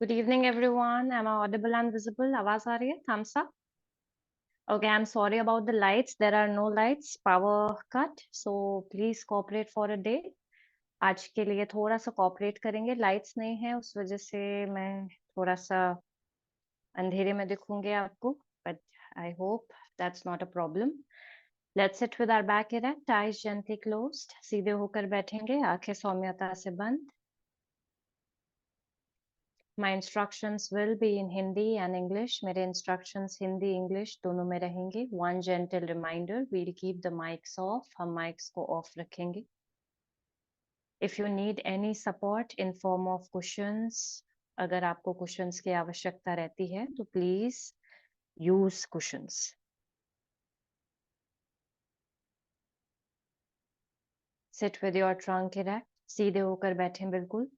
Good evening, everyone. Am I audible and visible? आवाज आ रही है? Thumbs up. Okay, I'm sorry about the lights. There are no lights. Power cut. So please cooperate for a day. आज के लिए थोड़ा सा cooperate करेंगे. Lights नहीं है, उस वजह से मैं थोड़ा सा अंधेरे में दिखूंगी आपको. But I hope that's not a problem. Let's sit with our back erect, eyes gently closed. सीधे होकर बैठेंगे, आंखें सौम्यता से बंद. My instructions will be in Hindi and English. मेरे instructions हिंदी English दोनों में रहेंगे. One gentle reminder, we'll keep the mics off. हम mics को off रखेंगे. If you need any support in form of cushions, अगर आपको cushions की आवश्यकता रहती है, तो please use cushions. Sit with your trunk erect. सीधे होकर बैठें बिल्कुल.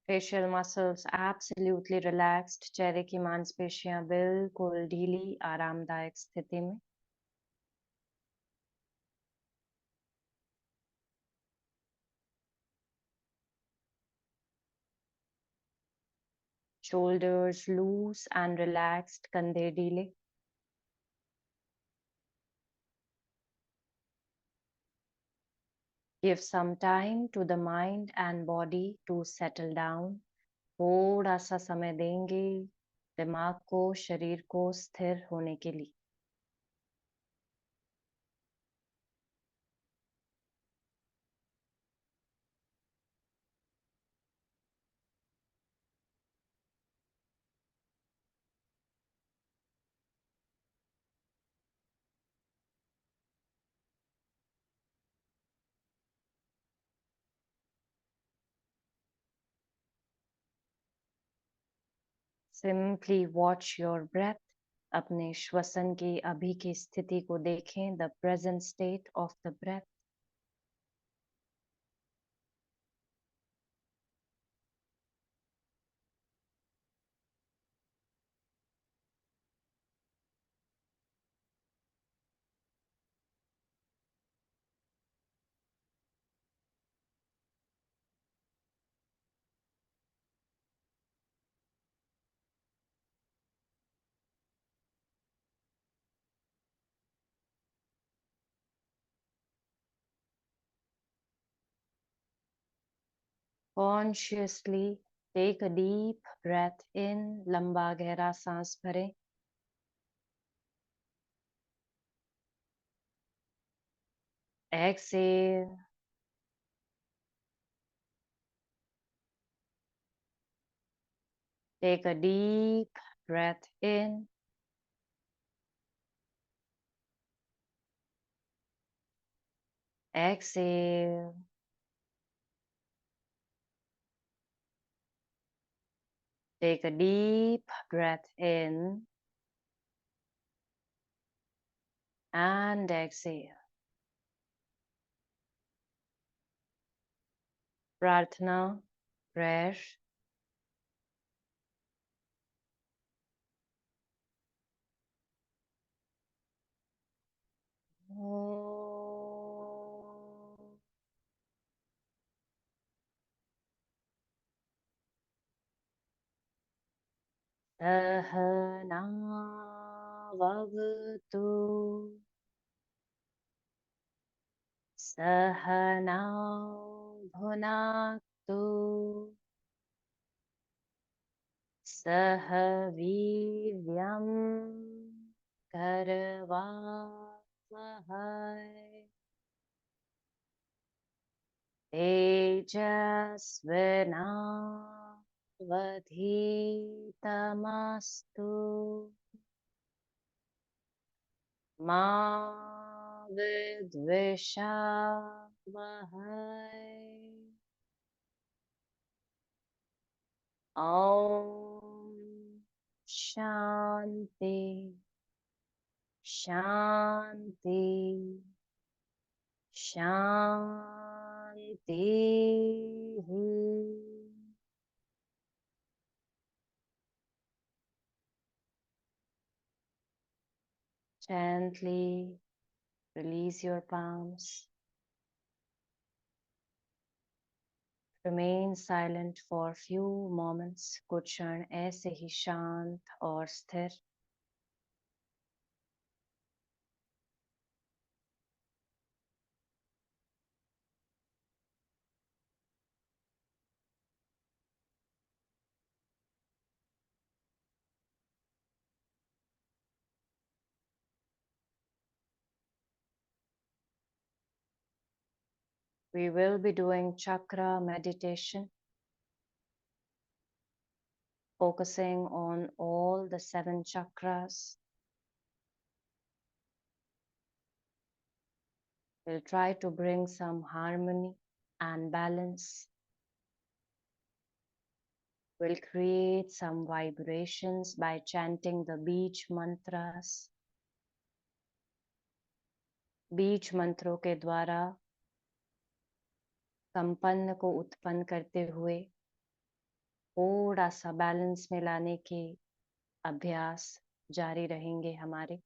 Facial muscles absolutely relaxed. चेहरे की मांसपेशियां बिल्कुल ढीली, आरामदायक स्थिति में. Shoulders loose and relaxed, कंधे ढीले. Give some time to the mind and body to settle down. थोड़ा सा समय देंगे दिमाग को, शरीर को स्थिर होने के लिए. Simply watch your breath. अपने श्वसन की अभी की स्थिति को देखें. The present state of the breath. Consciously take a deep breath in. लंबा गहरा सांस भरें. Exhale. Take a deep breath in. Exhale. Take a deep breath in and exhale. Prarthana, prayer. Sahanavavatu. Sahanau bhunaktu. Sahaviryam karvavahai. तेजस्विनावधीतमस्तु मा विद्विषावहै. ॐ शान्ति शान्ति शान्तिः. Gently release your palms. Remain silent for few moments. कुछ क्षण ऐसे ही शांत और स्थिर. We will be doing chakra meditation, focusing on all the 7 chakras. We'll try to bring some harmony and balance. We'll create some vibrations by chanting the beach mantras. बीज मंत्रों के द्वारा कंपन को उत्पन्न करते हुए थोड़ा सा बैलेंस में लाने के अभ्यास जारी रहेंगे हमारे.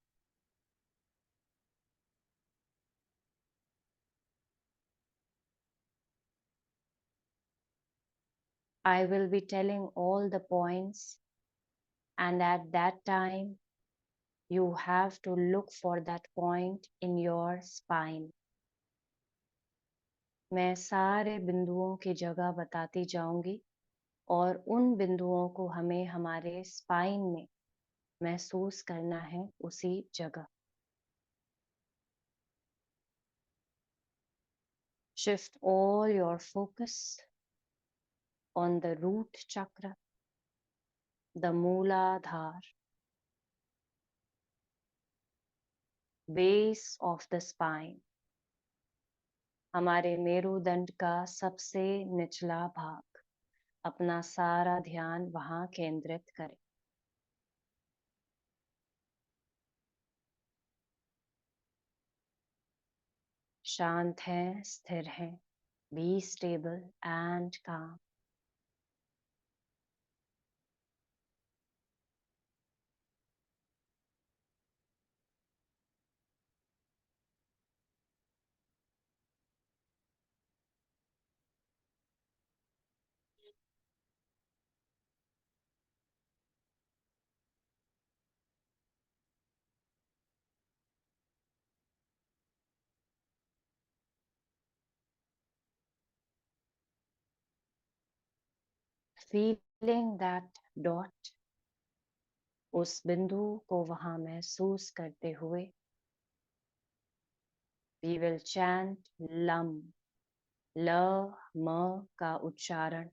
I will be telling all the points, and at that time you have to look for that point in your spine. मैं सारे बिंदुओं की जगह बताती जाऊंगी और उन बिंदुओं को हमें हमारे स्पाइन में महसूस करना है उसी जगह. Shift all your focus on the root chakra, the Mooladhara, base of the spine. हमारे मेरुदंड का सबसे निचला भाग. अपना सारा ध्यान वहां केंद्रित करें. शांत हैं, स्थिर हैं. Be stable and calm. Feeling that dot, उस बिंदु को वहां महसूस करते हुए we will chant lam, ल म का उच्चारण.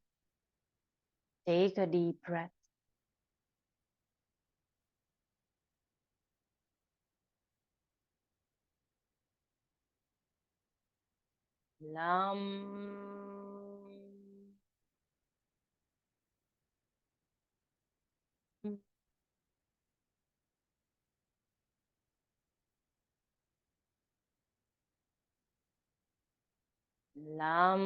Take a deep breath. Lam. Lam.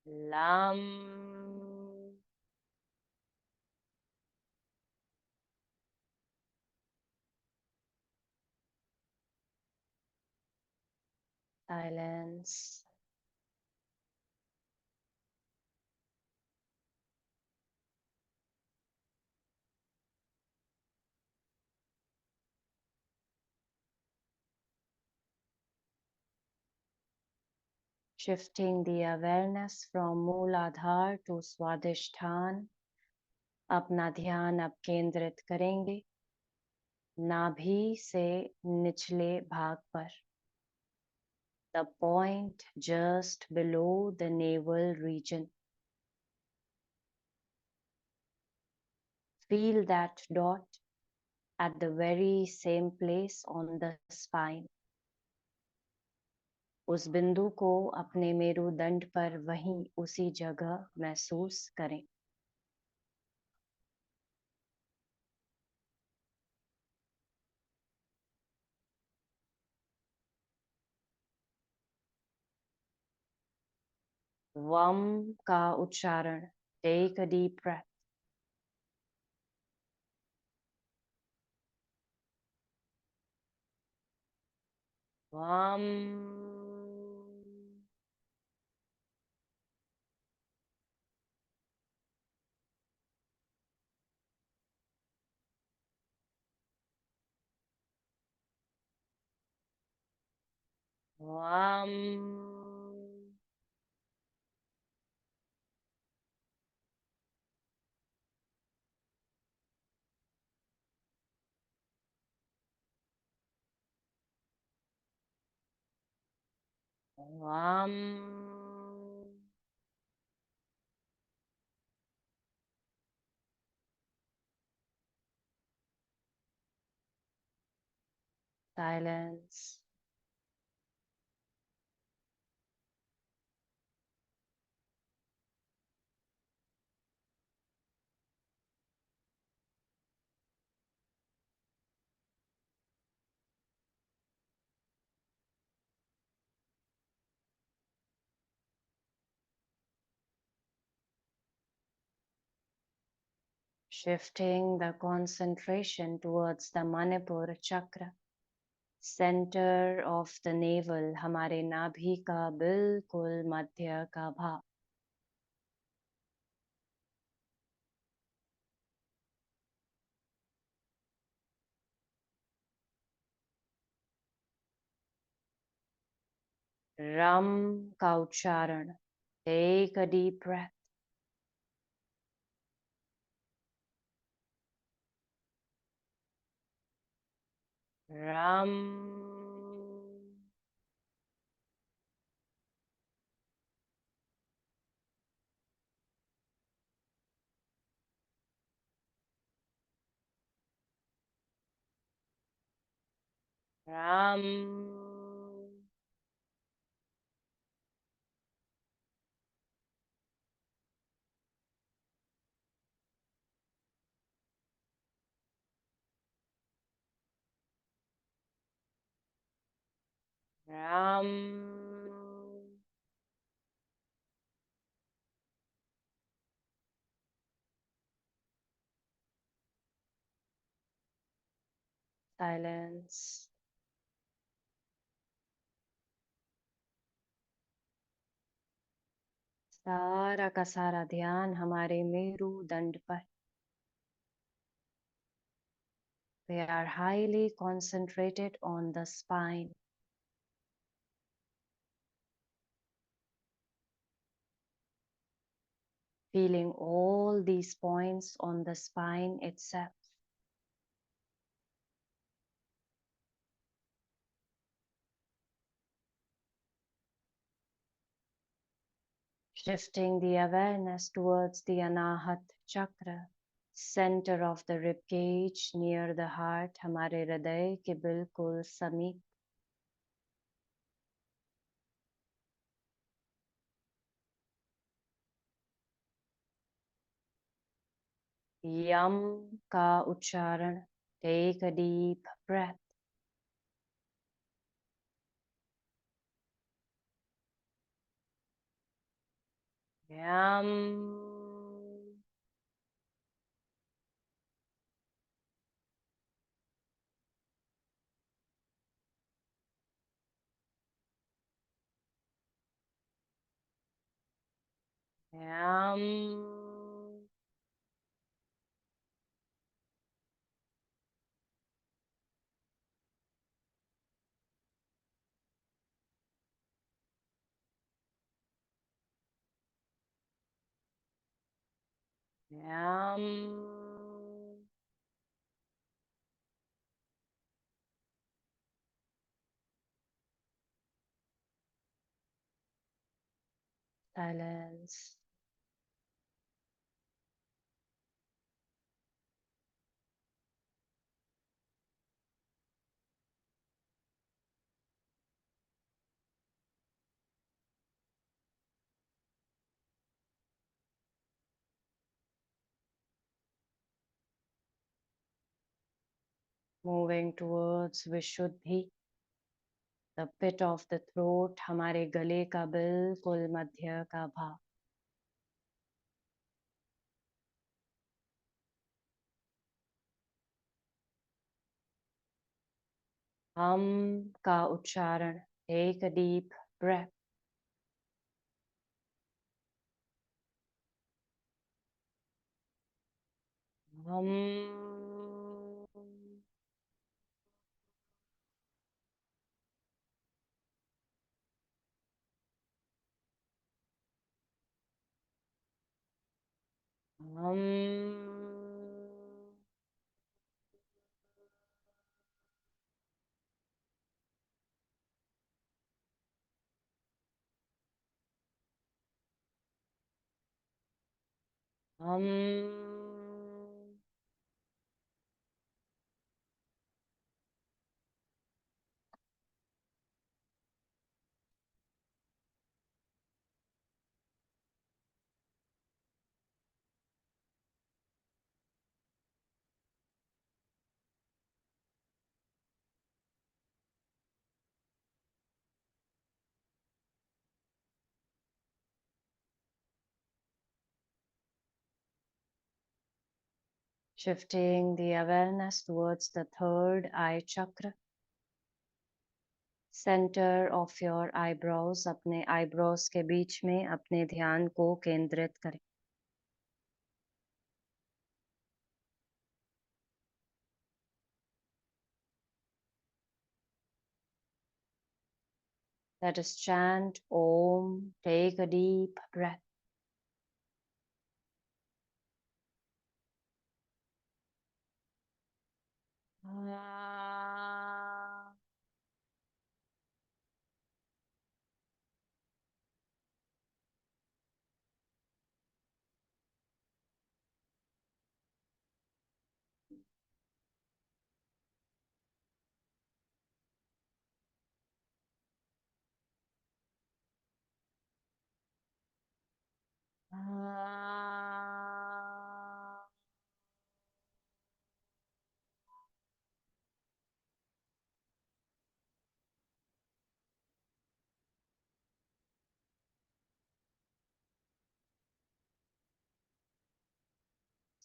Lam. Silence. Shifting the awareness from Mooladhara to Swadhisthana. अपना ध्यान अब केंद्रित करेंगे नाभि से निचले भाग पर. The point just below the navel region. Feel that dot at the very same place on the spine. उस बिंदु को अपने मेरुदंड पर वहीं उसी जगह महसूस करें. वम का उच्चारण. Take a deep breath. Vam. Vam. Vam. Silence. Shifting the concentration towards the Manipur chakra, center of the navel, हमारे नाभि का बिल्कुल मध्य का भाग. रम का उच्चारण. Take a deep breath. Ram. Ram. Ram. Silence. सारा का सारा ध्यान हमारे मेरुदंड पर. We are highly concentrated on the spine. Feeling all these points on the spine itself. Shifting the awareness towards the Anahat chakra, center of the rib cage near the heart, हमारे हृदय के बिल्कुल समीप. यम का उच्चारण. Take a deep breath. Yam. Yam. Yam. Silence. Moving towards Vishuddhi. The pit of the throat, हमारे गले का बिल्कुल मध्य का भाग। हम का उच्चारण, टेक अ डीप ब्रेथ। हम हम हम shifting the awareness towards the third eye chakra, center of your eyebrows, अपने eyebrows के बीच में अपने ध्यान को केंद्रित करें। Let us chant Om. Take a deep breath.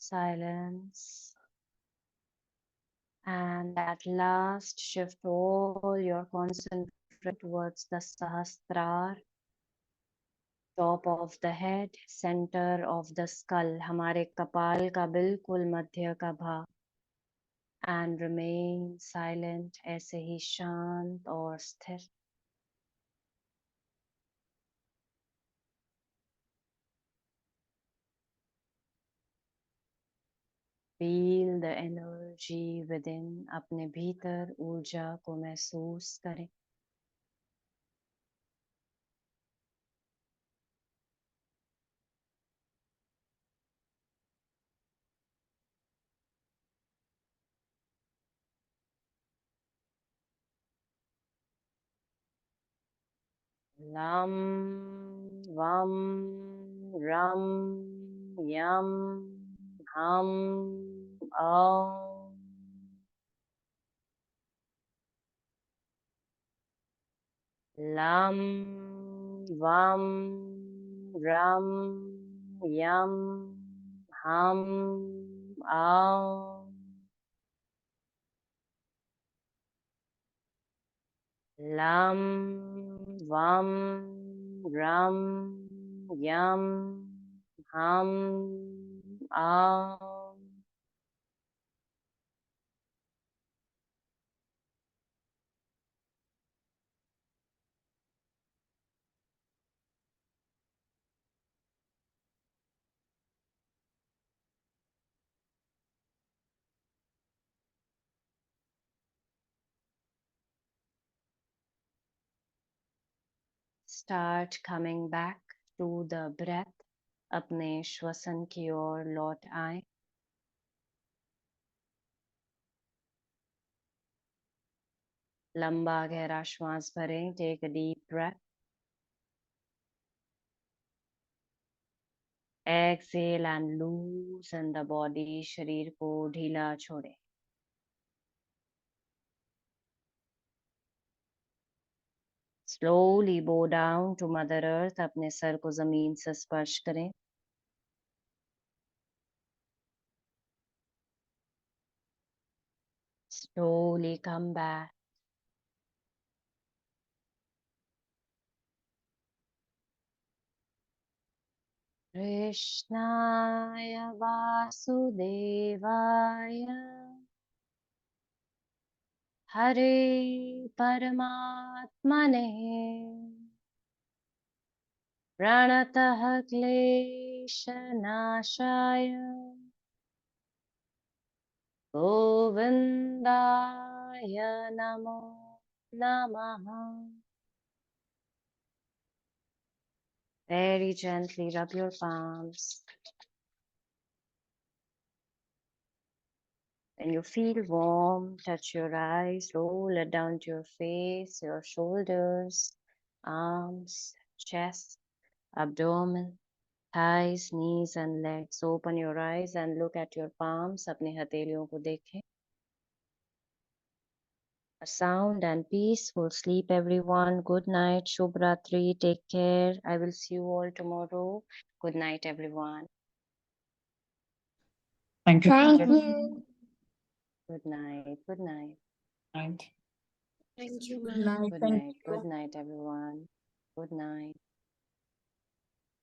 Silence. And at last, shift all your concentration towards the Sahasrara, top of the head, center of the skull, हमारे कपाल का बिल्कुल मध्य का भाग। And remain silent, ऐसे ही शांत और स्थिर। Feel the energy within, अपने भीतर ऊर्जा को महसूस करें। lam vam ram yam ham om lam vam ram yam ham om lam vam ram yam ham om Start coming back to the breath. अपने श्वसन की ओर लौट आए। लंबा गहरा श्वास भरें। Take a deep breath. Exhale and loosen the body. शरीर को ढीला छोड़ें। Slowly bow down to Mother Earth. अपने सर को जमीन से स्पर्श करें. Slowly come back. Krishnaya Vasudevaya Hare Paramatmane Pranatah Kleshanashaya Govindaya Namo Namaha. Very gently rub your palms. When you feel warm, touch your eyes, roll it down to your face, your shoulders, arms, chest, abdomen, thighs, knees and legs. Open your eyes and look at your palms. अपने हथेलियों को देखें. A sound and peaceful sleep, everyone. Good night. Shubh Ratri. Take care. I will see you all tomorrow. Good night, everyone. Thank you. Thank you. Good night. Good night. Night. Thank you, Good ma'am. night. Good Thank night. you. Good night, everyone. Good night.